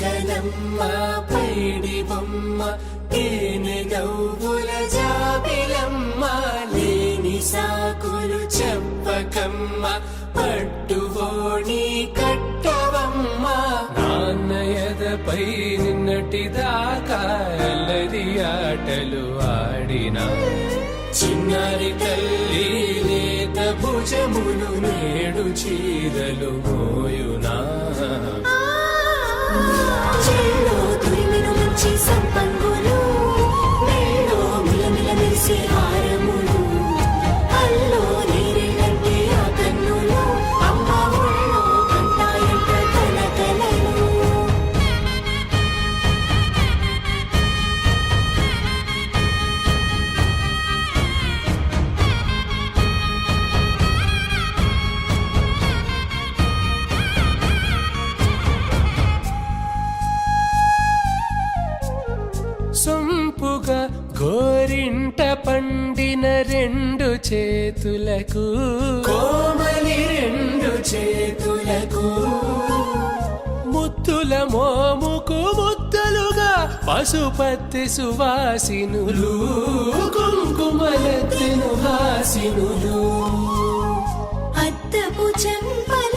చిలకలమ్మ పైడి బొమ్మ తేనె నవ్వుల జాబిలమ్మ లేని సాకులు చెప్పకమ్మ పట్టువోణి కట్టవమ్మ నాన్నయదపై నిన్నటిదాకా అల్లరి ఆటలు ఆడినా చిన్నారి తల్లి లేత భుజములు నేడు చీరలు మోయునా చెల్లో తురిమిను మంచి సంపంగులు మెల్లో మిలమిల మెరిసే హారములు అల్లో నీరెళ్ళంటే ఆ కన్నులు అమ్మ ఒళ్ళో కంటాయంట కలకలలు సొంపుగా గోరింట పండిన రెండు చేతులకు కోమలి రెండు చేతులకు ముద్దుల మోముకు ముద్దలుగా పశుపతి సువాసినులు కుంకుమలెత్తిను హాసినులు అద్దపు చెంపల